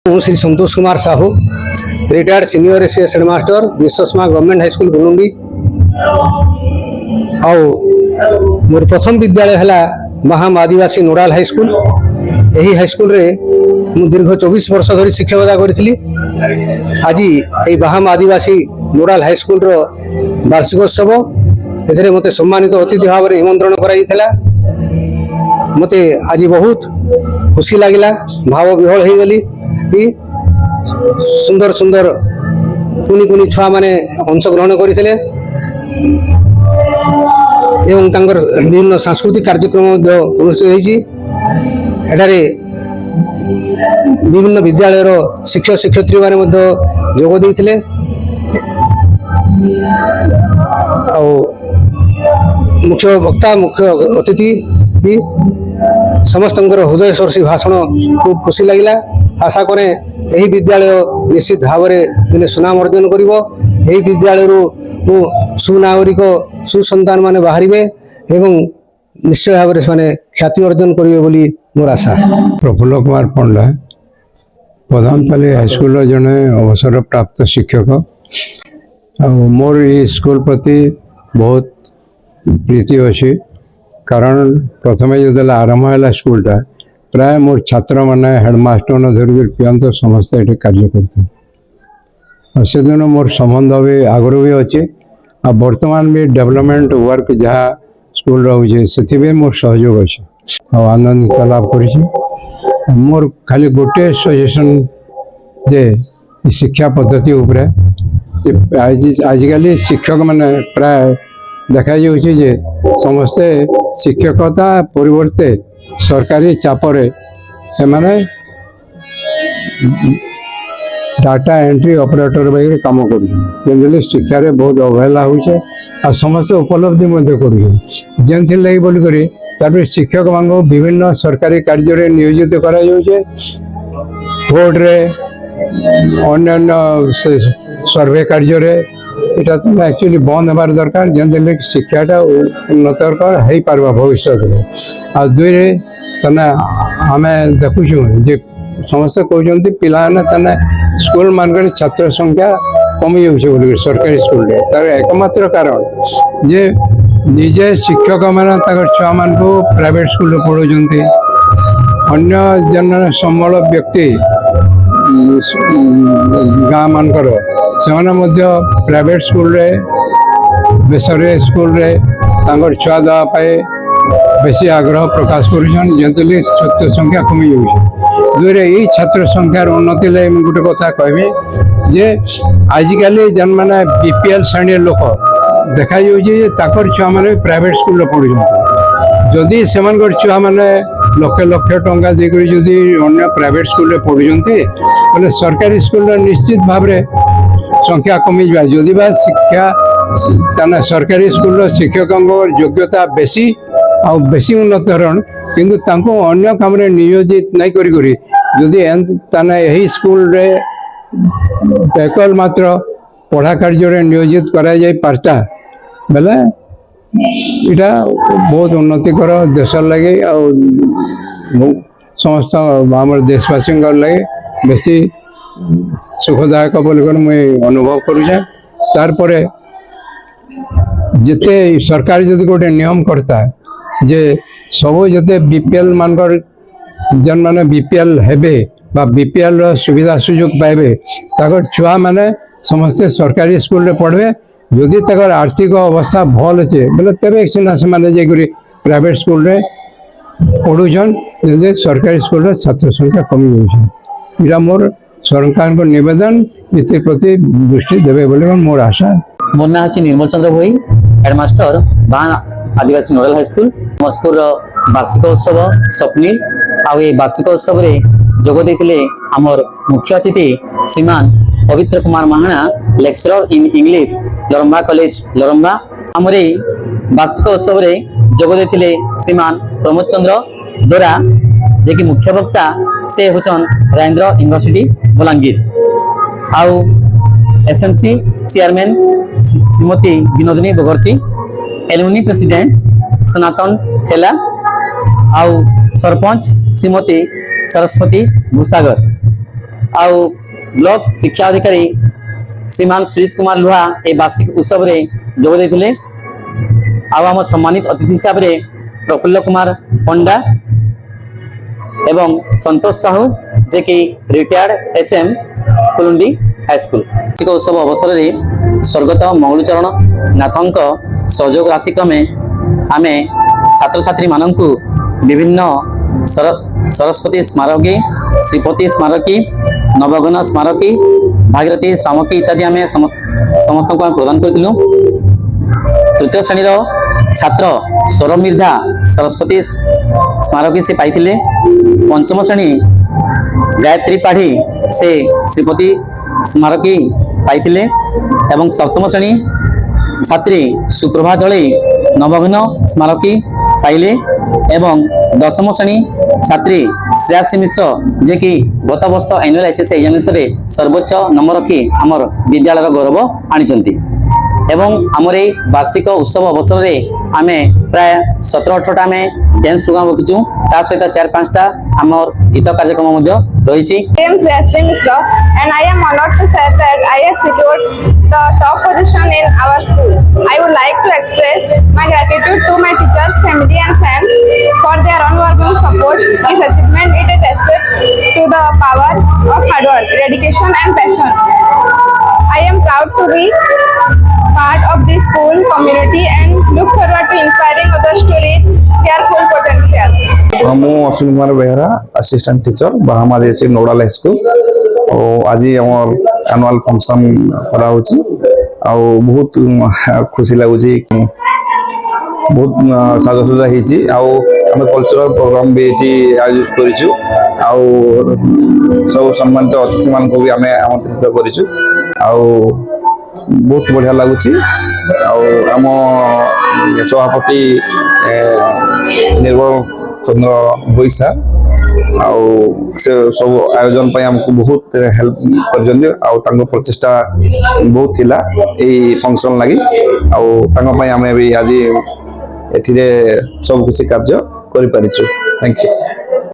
हूँ Shri Santosh Kumar Sahu, retired senior ACS headmaster विश्वस्मा government high school Gulundi. मोर प्रथम विद्यालय है महाम आदिवासी नोडाल हाई स्कूल। यही हाई स्कूल रे मु दीर्घ 24 वर्ष धरी शिक्षकता करी। आज ये महाम आदिवासी नोडाल हाई स्कूल रो वार्षिकोत्सव ए मते सम्मानित अतिथि भाव में निमंत्रण करा। मते आज बहुत खुशी लगिला, भाव विहल हो गली। सुंदर सुंदर कुनी कुनी छुआ माने अंशग्रहण करते एवं तांकर विभिन्न सांस्कृतिक कार्यक्रम अनुष्ठित होती। विभिन्न विद्यालय शिक्षक शिक्षयित्री माने जोग देते। मुख्य वक्ता मुख्य अतिथि भी समस्त हृदय स्पर्शी भाषण खूब खुशी लगिला। आशा करे यही विद्यालय निश्चित भाव में दिने सुनाम अर्जन कर विद्यालय सुनागरिक सुसंतान माने बाहर एवं निश्चय भाव में ख्याति अर्जन करेंगे बोली मोर आशा। प्रफुल्ल कुमार पंडा प्रधानपाली हाईस्कूल जड़े अवसर प्राप्त शिक्षक। मोर ये स्कूल प्रति बहुत प्रीति अच्छी, कारण प्रथम जो आरंभ है स्कूलटा प्राय मोर छात्र मैंने हेडमास्टर न धरिक पियंत समस्त ये कार्य करते। से दिन मोर संबंध भी आगु भी अच्छे आ बर्तमान भी डेवलपमेंट वर्क जहाँ स्कूल रोचे से मोर सहयोग अच्छे आनंदित लाभ कर। मोर खाली गोटे सजेशन जे शिक्षा पद्धति उपरे आजिकल शिक्षक मैंने प्राय देखा जे समस्ते शिक्षकता परिवर्ते सरकारी चापरे से माने डाटा एंट्री ऑपरेटर भाई काम कर शिक्षा रे बहुत अवहेला होचे आ समस्त उपलब्धि कर लगी बोलिक शिक्षक मान विभिन्न सरकारी कार्य रे नियोजित करा कोर्ट रे अन्य सर्वे कार्य रे इटा तो एक्चुअली बंद हमार दरकार जन शिक्षाटा उन्नतर हो पार्बा भविष्य आ दुईरे तने आम देखुचु जे समस्त कहते पाने स्कूल मान छात्र संख्या कमी जाऊे सरकारी स्कूल तार एकमात्र कारण जे निजे शिक्षक मैंने छुआ मान प्राइवेट स्कूल पढ़ाऊँ। अन्य जन सम्बल व्यक्ति गाँ मानकर से प्राइवेट स्कूल रे बेसरकारी स्कूल रे छुआ देवाई बेसी आग्रह प्रकाश कर छात्र संख्या कमी जाऊे। दुईरे यही छात्र संख्यार उन्नति लगे गोटे कथा कहबी जे आजिकल जन मैंने बीपीएल श्रेणी लोक देखा छुआ मैंने प्राइवेट स्कूल पढ़ुं। जदि से छुआ मैंने लक्ष लक्ष टंका देकर जदि अन्य प्राइवेट स्कूल पढ़ुंटे बोले सरकारी स्कूल निश्चित भाव में संख्या कमी जा। जदि बा शिक्षा सरकारी स्कूल शिक्षक योग्यता बेसी आ बेसी उन्नत हरण किंतु तांको अन्य काम रे नियोजित नहीं करी यही स्कूल रे एकल मात्र पढ़ा कार्य रे नियोजित करा जाय पारता बेले इटा बहुत उन्नतिकर देश लगे आ समस्त आम देशवासी लगे बेसी सुखदायक बोलिक मुझे अनुभव करुचे। तार परे जिते सरकार जदि गोटे नियम करता जे सब जिते बीपीएल मानकर जन माने बीपीएल हेबे बा बीपीएल सुविधा सुजोग पाइबे ताकर छुआ माने समस्ते सरकारी स्कूल रे पढ़बे। जदि ताकर आर्थिक अवस्था भल अच्छे बोले तेरे सीना से माने जाकरी प्राइवेट स्कूल रे पढ़ुछन। जदि सरकारी स्कूल रे छात्र संख्या कमी जाउछन इरा मोर सरकार को निवेदन इति प्रति दृष्टि देवे बोले मोर आशा। मोर ना अछि निर्मल चंद्र भोई, हेडमास्टर बाण आदिवासी नोडल हाई स्कूल। मो स्कूल वार्षिकोत्सव स्वप्निल आ वार्षिकोत्सव रे जोग देथिले हमर मुख्य अतिथि श्रीमान पवित्र कुमार महाना, लेक्चरर इन इंग्लिश लरम्बा कॉलेज लरम्बा। हमर वार्षिकोत्सव रे जोग देथिले श्रीमान प्रमोद चंद्र दोरा जे कि मुख्य वक्ता से होचन राजेंद्र यूनिवर्सिटी बलांगीर। आउ SMC chairman Shrimati Binodini Bagarti, alumni president Sanatan Thela, आउ सरपंच श्रीमती सरस्वती भूसागर। आउ ब्लॉक शिक्षा अधिकारी श्रीमान सुजीत कुमार लुहा ए वार्षिक उत्सव रे जोग देथिले। आउ हम सम्मानित अतिथि हिसाब रे प्रफुल्ल कुमार पंडा एवं संतोष साहू जे कि रिटायर्ड एचएम कुलुंडी हाई स्कूल वार्षिक उत्सव अवसर रे स्वर्गत मंगलचरण नाथंक सहयोग राशि क्रमे आमे छात्र छात्री माननकु विभिन्न सरस्वती स्मारकी, श्रीपति स्मारकी, नवगण स्मारकी, भागीरथी स्मारकी इत्यादि आमे समस्त को प्रदान करथिलु। तृतीय श्रेणी छात्र स्वरमिर्धा सरस्वती स्मारकी से पाइथिले। पंचम श्रेणी गायत्री पाढ़ी से श्रीपति स्मारकी पाइथिले एवं सप्तम श्रेणी छात्री सुप्रभा दळे नवघन स्मारकी पाइले एवं दशम श्रेणी छात्री श्रेयासी मिश्र जे कि गत वर्ष एनुअल एचएससी एग्जामिनेशन रे सर्वोच्च नंबर रखी हमर विद्यालय गौरव आनिचंती। एवं आमर ये वार्षिक उत्सव अवसर रे आमे प्राय 17-18टा में डांस प्रोग्राम रखिचु। ता सहित 4-5टा हमर गीत कार्यक्रम मध्ये रहिछि। I am Shreyasri Mishra and I am honored to say that I have secured the top position in our school. I would like to express my gratitude to my teachers, family and friends for their unwavering support. This achievement is attested to the power of hard work, dedication and passion. I am proud to be part of this school community and look forward to inspiring others to reach their full potential. मु Ashwin Kumar Behera assistant teacher Bahama देसी नोडाल high school आज आमर annual function करा होची बहुत खुशी लगुची बहुत साजसजा होती आम कल्चरल प्रोग्राम भी ये आयोजित करूँ सब सम्मानित अतिथि मान भी आम आमंत्रित करूँ बहुत बढ़िया लगुच आम सभापति निर्मल चंद्र बैसा से सब आयोजन आमको बहुत हेल्प कर प्रचेषा बहुत थिला यही फंक्शन लगी आम भी आज ए सब किसी कार्य कर। Thank you.